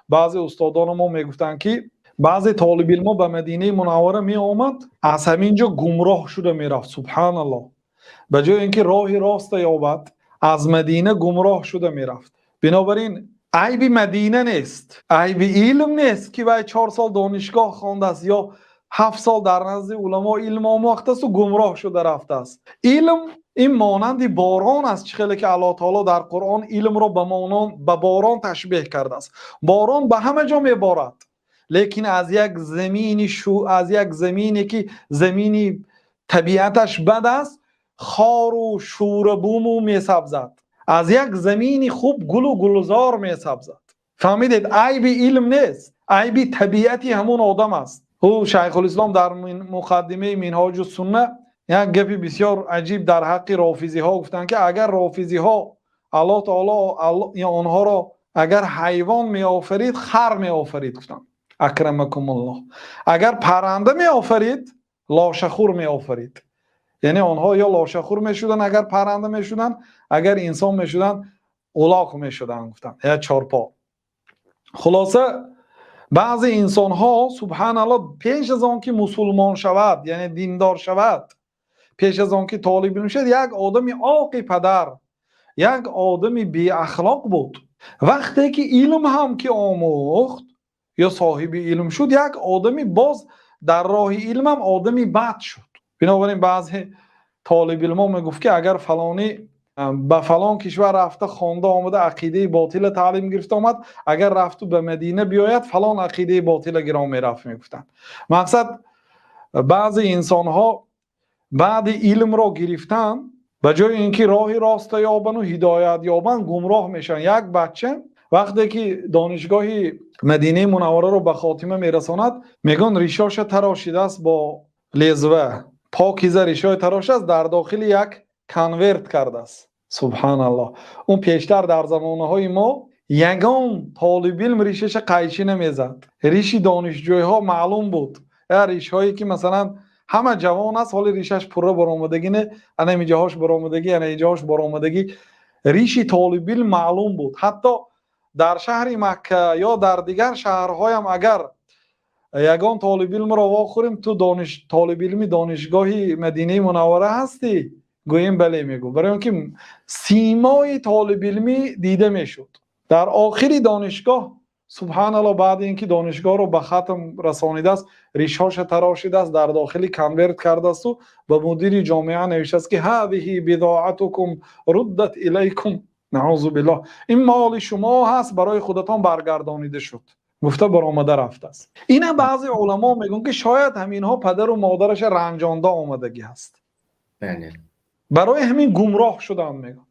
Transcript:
بعضی استادان ما میگفتن که بعضی طالب علم به مدینه منوره می آمد از همینجا گمراه شده میرفت. سبحان الله، به جای اینکه راه راست یابد از مدینه گمراه شده میرفت. بنابراین عیب مدینه نیست، عیب علم نیست که وای 4 سال دانشگاه خوانده است یا 7 سال در نزد علما علم آموخته است و گمراه شده رفته است. علم این مانند باران است، چخیلی که الله تعالی در قرآن علم را به باران تشبیه کرده است. باران به همه جا میبارد، لیکن از یک زمینی که زمینی طبیعتش بد است خار و شور بوم میسبزد، از یک زمینی خوب گل و گلزار میسبزد. فهمیدید؟ عیب علم نیست، عیب طبیعتی همون آدم است. او شیخ الاسلام در مقدمه منهاج السنه یک گپی بسیار عجیب در حق رافضی ها گفتن که اگر رافضی ها الله تعالی یا آنها را اگر حیوان می آفرید خر می آفرید، گفتن اکرمکم الله، اگر پرنده می آفرید لاشخور می آفرید. یعنی آنها یا لاشخور می شدن اگر پرنده می شدن، اگر انسان می شدن الاغ می شدن، گفتن یا چارپا. خلاصه بعضی انسان ها سبحان الله پیش از آن که مسلمان شود، یعنی دیندار شود، پیش از آن که طالب علم شد، یک آدمی عاقی پدر، یک آدمی بی اخلاق بود. وقتی که علم هم که آموخت یا صاحب علم شد، یک آدمی باز در راه علم هم آدمی بد شد. بنابراین بعضی طالب علم میگفت که اگر فلانی به فلان کشور رفته خوانده آمده عقیده باطل تعلیم گرفته آمد، اگر رفت به مدینه بیاید فلان عقیده باطل گرام میرفت. میگفتن مقصد بعضی انسان ها بعد علم را گرفتن به جای اینکه راه راست یابن و هدایت یابن گمراه میشن. یک بچه وقتی که دانشگاه مدینه منوره رو به خاتمه میرساند میگن ریشاش تراشیده است با لزوه، پاکیزه ریشای تراش است، در داخل یک کنورت کرده است. سبحان الله. اون پیشتر در زمانه های ما یگان طالب علم ریشش قیچی نمیزد، ریش دانشجوی ها معلوم بود. ریش هایی که مثلا همه جوان است حال ریشش پره برآمدگی نه، انا اینجاهاش برآمدگی، انا اینجاهاش برآمدگی، ریش طالب علم معلوم بود. حتی در شهر مکه یا در دیگر شهرهای هم اگر یگان طالب علم را واخوریم تو طالب علمی دانشگاه مدینه منوره هستی؟ گوییم بله. میگو برای اینکه سیمای طالب علمی دیده میشد. در آخری دانشگاه سبحان الله بعد اینکه دانشگاه رو به ختم رسانیده است، ریشهاش تراشیده است، در داخلی کنورت کرده است و به مدیر جامعه نوشته است که هذه بضاعتکم ردت الیکم، نعوذ بالله، این مال شما هست برای خودتان برگردانیده شد. گفته برآمده رفته است. اینا بعضی علما میگن که شاید همینها پدر و مادرش رنجانده آمدگی هست. بله. برای همین گمراه شدن. میگن